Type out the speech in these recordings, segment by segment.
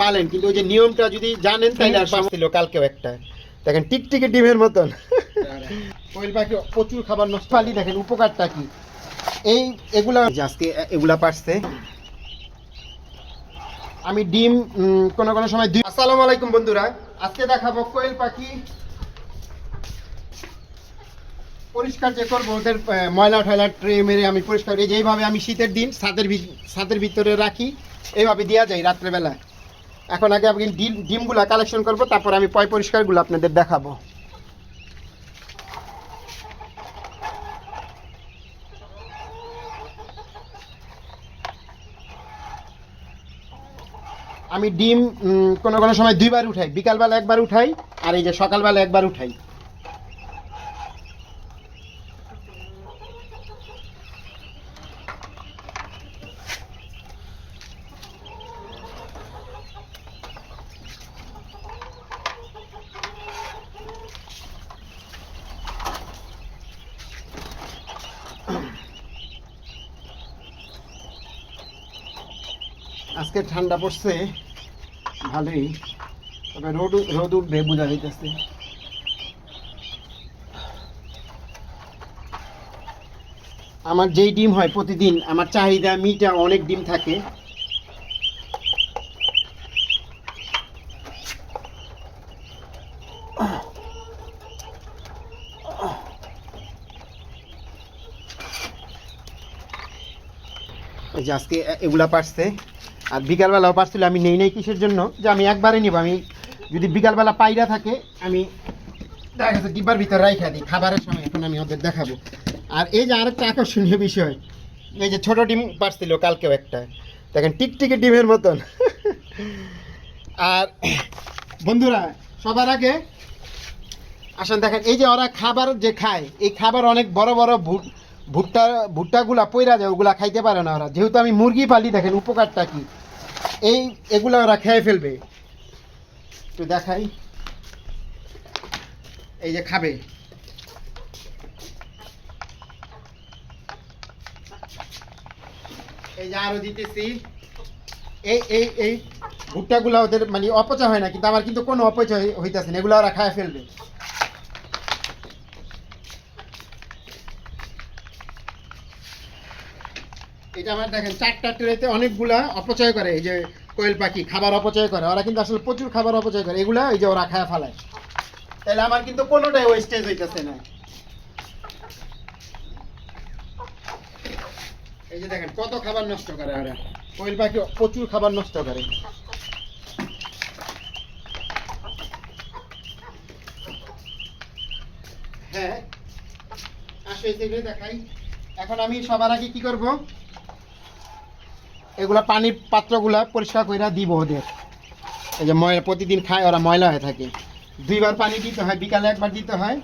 পালেন, কিন্তু ওই যে নিয়মটা যদি জানেন তাহলে আর ছিল কালকেও একটা দেখেন টিকটিকি ডিমের মতন। কোয়েল পাখি প্রচুর খাবার নষ্ট পালি, দেখেন উপকারটা কি। এগুলা আজকে এগুলা পারছে। আমি ডিম কোনো কোনো সময় আসসালামু আলাইকুম বন্ধুরা, আজকে দেখাবো কোয়েল পাখি পরিষ্কার যে করবো। ওদের ময়লা টয়লা ট্রে মেরে আমি পরিষ্কার, এই যেইভাবে আমি শীতের দিন ছাদের ভিতরে রাখি, এইভাবে দেওয়া যায় রাত্রেবেলা। এখন আগে আমি ডিমগুলা কালেকশন করব, তারপর আমি পরিষ্কারগুলো আপনাদের দেখাবো। আমি ডিম কোনো কোনো সময় দুইবার উঠাই, বিকালবেলা একবার উঠাই আর এই যে সকালবেলা একবার উঠাই। আজকে ঠান্ডা পড়ছে ভালোই, তবে রোদ উঠবে বোঝা যাইতেছে। আমার যেই ডিম হয় প্রতিদিন আমার চাহিদা মিটা অনেক ডিম থাকে। এই যে আজকে এগুলা পারছে, আর বিকালবেলাও পারছিল। আমি নেই নাই কিসের জন্য, যে আমি একবারে নিব। আমি যদি বিকালবেলা পায়রা থাকে আমি দেখা গেছে ডিব্বার ভিতরে রাইখা দিই খাবারের সময়। এখন আমি ওদের দেখাবো। আর এই যে আরেকটা আকর্ষণীয় বিষয়, এই যে ছোট ডিম পারছিল কালকেও একটা, দেখেন টিকটিকি ডিমের মতন। আর বন্ধুরা সবার আগে আসেন দেখেন, এই যে ওরা খাবার যে খায়, এই খাবার অনেক বড় বড় ভুট্টাগুলা পইরা যায়, ওগুলা খাইতে পারে না ওরা। যেহেতু আমি মুরগি পালি, দেখেন উপকারটা কি। এগুলা ওরা খেয়ে ফেলবে। একটু দেখাই, এই যে খাবে। এই যে আরো দিতেছি। এই ভুট্টাগুলা ওদের মানে অপচয় হয় না, কিন্তু আমার কিন্তু কোনো অপচয় হইতেছে না, এগুলো ওরা খায় ফেলবে। এটা আমার দেখেন 4টা ট্রেতে অনেকগুলা অপচয় করে। এই যে কোয়েল পাখি খাবার অপচয় করে, ওরা কিন্তু আসলে প্রচুর খাবার অপচয় করে। এগুলা এই যে ওরা খায় ফেলায়, তাহলে আমার কিন্তু কোনোটাই ওয়েস্টেজ হইতেছে না। এই যে দেখেন কত খাবার নষ্ট করে ওরা। কোয়েল পাখি প্রচুর খাবার নষ্ট করে। হ্যাঁ আসো এদিকে দেখাই। এখন আমি সবার আগে কি করব, এগুলা পানির পাত্রগুলা পরিষ্কার করে দিব ওদের। এই যে ময়লা প্রতিদিন খায় ওরা, ময়লা হয়ে থাকে। 2বার পানি দিতে হয়, বিকালে একবার দিতে হয়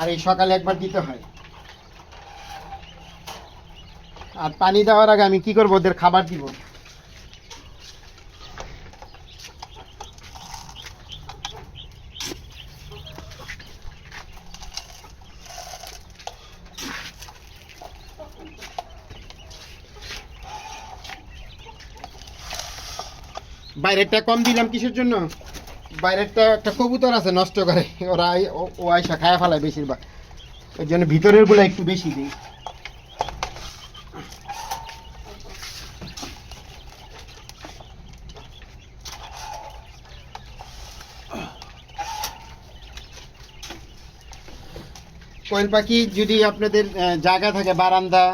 আর এই সকালে একবার দিতে হয়। আর পানি দেওয়ার আগে আমি কি করব, ওদের খাবার দিব। বাইরেরটা কম দিলাম কিসের জন্য, বাইরেরটা একটা কবুতর আছে নষ্ট করে, ওরা ও আইসা খায়া ফেলায় বেশিরভাগ, ওই জন্য ভিতরের গুলো একটু বেশি দিই। কোয়েল পাখি যদি আপনাদের জায়গা থাকে বারান্দা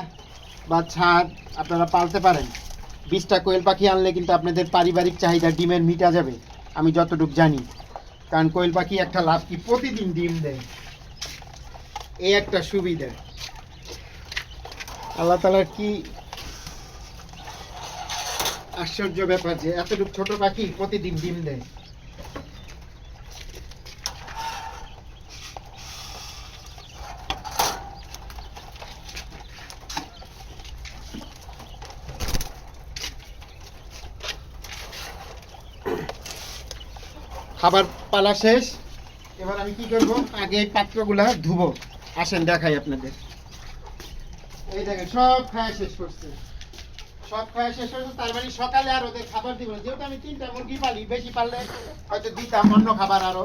বা ছাদ, আপনারা পালতে পারেন। 20টা কোয়েল পাখি আনলে কিন্তু আপনাদের পারিবারিক চাহিদা ডিমের মিটা যাবে, আমি যতটুকু জানি। কারণ কোয়েল পাখি একটা লাভ কি, প্রতিদিন ডিম দেয়, এই একটা সুবিধা। আল্লাহ তাআলার কি আশ্চর্য ব্যাপার যে এতটুকু ছোট পাখি প্রতিদিন ডিম দেয়। খাবার পালা শেষ, এবার আমি কি করব, আগে এই পাত্রগুলা ধুবো। আসেন দেখাই আপনাদের। এই দেখেন সব খাওয়া শেষ করছে, সব খাওয়া শেষ হয়েছে, তার মানে সকালে আর ওদের খাবার দিব না, যেহেতু আমি 3টা মুরগি পালি, বেশি পারলে হয়তো দিতাম অন্য খাবার আরো।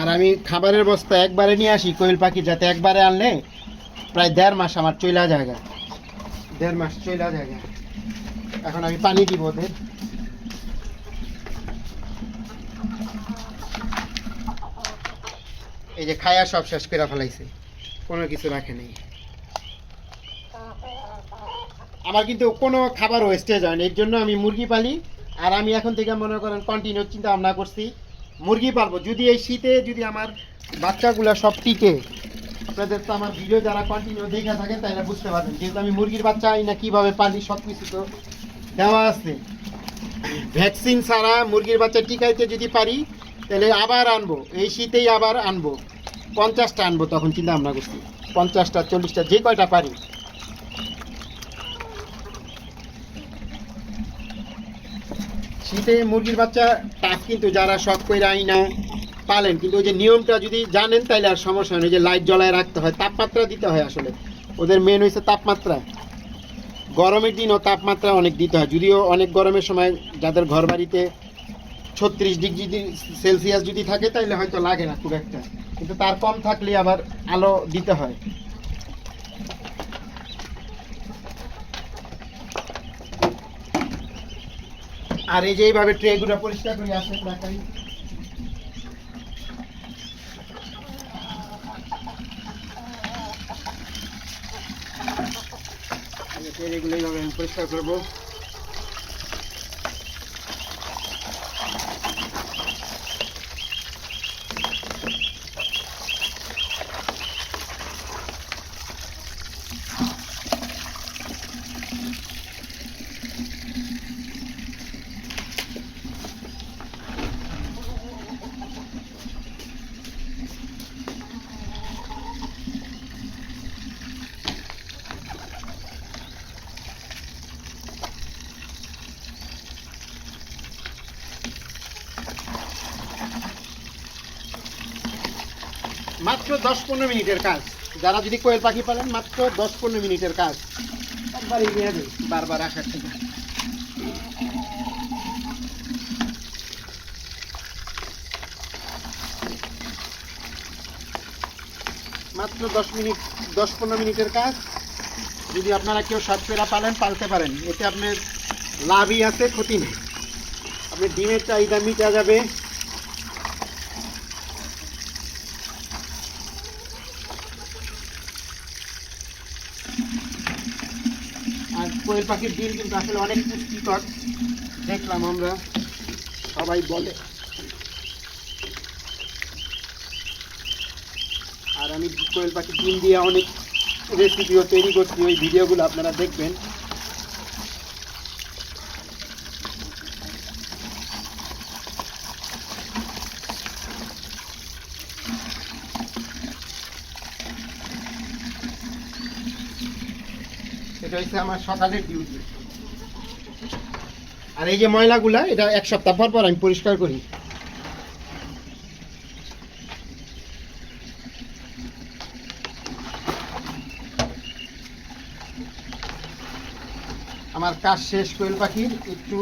আর আমি খাবারের বস্তা একবারে নিয়ে আসি কোয়েল পাখি, যাতে একবারে আনলে প্রায় 1.5 মাস আমার চইলা জায়গা, 1.5 মাস চইলা জায়গা। এখন আমি পানি দিব ওদের। এই যে খায়া সব শেষ করে ফেলাইছে, কোনো কিছু রাখে নেই। আমার কিন্তু কোনো খাবার ওয়েস্টেজ হয় না, এর জন্য আমি মুরগি পালি। আর আমি এখন থেকে মনে করেন কন্টিনিউ চিন্তা ভাবনা করছি মুরগি পালবো, যদি এই শীতে যদি আমার বাচ্চাগুলো সব টিকে। আপনাদের তো আমার ভিডিও যারা কন্টিনিউ দেখে থাকেন তাইলে বুঝতে পারবেন, যেহেতু আমি মুরগির বাচ্চা না কীভাবে পালি সব কিছু তো দেওয়া আছে। ভ্যাকসিন ছাড়া মুরগির বাচ্চা টিকাইতে যদি পারি তাহলে আবার আনবো, এই শীতেই আবার আনবো, 50টা আনবো। তখন চিন্তা ভাবনা করছি 50টা 40টা যে কয়টা পারি। শীতে মুরগির বাচ্চা টাফ, কিন্তু যারা শখ করে আইনা পালেন, কিন্তু ওই যে নিয়মটা যদি জানেন তাইলে আর সমস্যা হয় না। যে লাইট জ্বলায় রাখতে হয়, তাপমাত্রা দিতে হয়, আসলে ওদের মেন হয়েছে তাপমাত্রা। গরমের দিনও তাপমাত্রা অনেক দিতে হয়, যদিও অনেক গরমের সময় যাদের ঘর বাড়িতে 36 ডিগ্রি সেলসিয়াস যদি থাকে তাইলে হয়তো লাগে না খুব একটা, কিন্তু তার কম থাকলে আবার আলো দিতে হয়। আর এই যে এইভাবে ট্রেগুলো পরিষ্কার করে আসে দেখাই। ট্রেগুলো এইভাবে আমি পরিষ্কার করবো। মাত্র 10-15 মিনিটের কাজ, যারা যদি কোয়েল পাখি পালেন মাত্র 10-15 মিনিটের কাজ, একবারই নিয়ে যাবে বারবার আসার থেকে। মাত্র 10-15 মিনিটের কাজ। যদি আপনারা কেউ শখ করে পালেন, পালতে পারেন, এতে আপনার লাভই আছে, ক্ষতি নেই। আপনার ডিমের চাহিদা মিটা যাবে। আর কোয়েল পাখির ডিম কিন্তু আসলে অনেক পুষ্টিকর, দেখলাম আমরা, সবাই বলে। আর আমি কোয়েল পাখির ডিম দিয়ে অনেক রেসিপিও তৈরি করছি, ওই ভিডিওগুলো আপনারা দেখবেন। এটা হচ্ছে আমার সকালের ডিউটি। আর এই যে ময়লাগুলা, এটা 1 সপ্তাহ পর পর আমি পরিষ্কার করি। আমার কাজ শেষ, কোয়েল পাখির একটু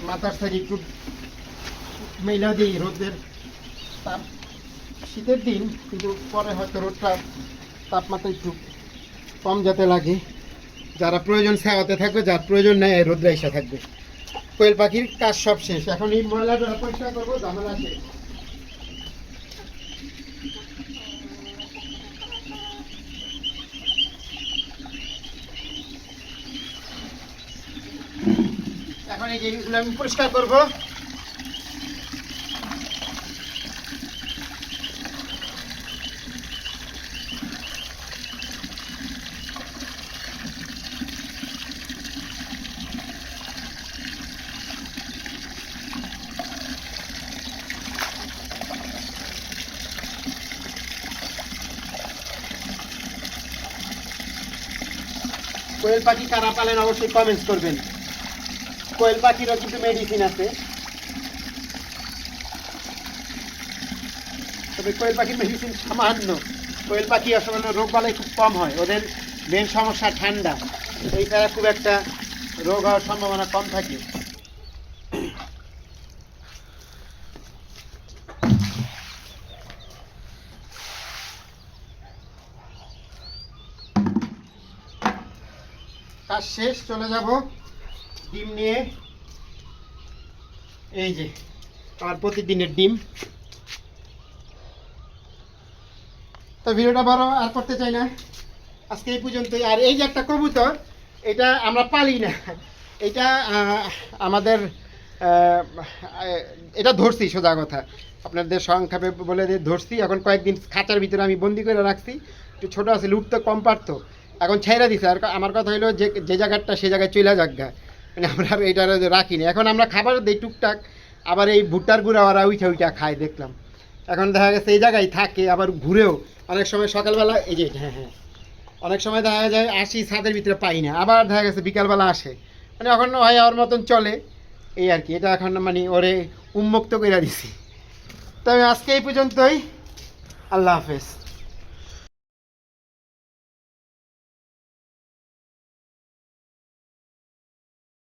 মাথার সাইড একটু মেলা দিই, রোদের তাপ, শীতের দিন কিন্তু পরে হয়তো রোদটা তাপমাত্রা একটু কম যাতে লাগে। যারা প্রয়োজন ছায়াতে থাকবে, যার প্রয়োজন নেই রোদ্রে এসে থাকবে। কোয়েল পাখির কাজ সব শেষ, এখন এই ময়লাটা পরিষ্কার করবো, ঝামেলা শেষ। এখন এই যে এইগুলো আমি পরিষ্কার করবো। কোয়েল পাখি কারা পালেন অবশ্যই কমেন্টস করবেন। কোয়েল পাখিরও কিন্তু মেডিসিন আছে, তবে কোয়েল পাখির মেডিসিন সামান্য। কোয়েল পাখি আসলে রোগ বালাই খুব কম হয়, ওদের মেন সমস্যা ঠান্ডা, এই ছাড়া খুব একটা রোগ হওয়ার সম্ভাবনা কম থাকে। কাজ শেষ, চলে যাব ডিম নিয়ে। এই যে আমার প্রতিদিনের ডিম। তো ভিডিওটা বড় আর করতে চাই না, আজকে এই পর্যন্তই। আর এই যে একটা কবুতর, এটা আমরা পালি না, এটা আমাদের এটা ধরছি, সোজা কথা আপনাদের সংক্ষেপে বলে দিয়ে ধরছি। এখন কয়েকদিন খাঁচার ভিতরে আমি বন্দি করে রাখছি, একটু ছোটো আছে, লুটতে কম পারতো, এখন ছেড়ে দিছে। আর আমার কথা হলো যে যে জায়গাটা সে জায়গায় চলে যাক, মানে আমরা আর এটা রাখিনি। এখন আমরা খাবার দিই টুকটাক, আবার এই ভুট্টার গুঁড়া ওরা উইঠা খায় দেখলাম। এখন দেখা গেছে এই জায়গায় থাকে, আবার ঘুরেও অনেক সময় সকালবেলা, এই যে হ্যাঁ হ্যাঁ, অনেক সময় দেখা যায় আসি ছাদের ভিতরে পাই না, আবার দেখা গেছে বিকালবেলা আসে, মানে এখন হয় ওর মতন চলে এই আর কি। এটা এখন মানে ওরে উন্মুক্ত করে দিছি। তবে আজকে এই পর্যন্তই, আল্লাহ হাফেজ।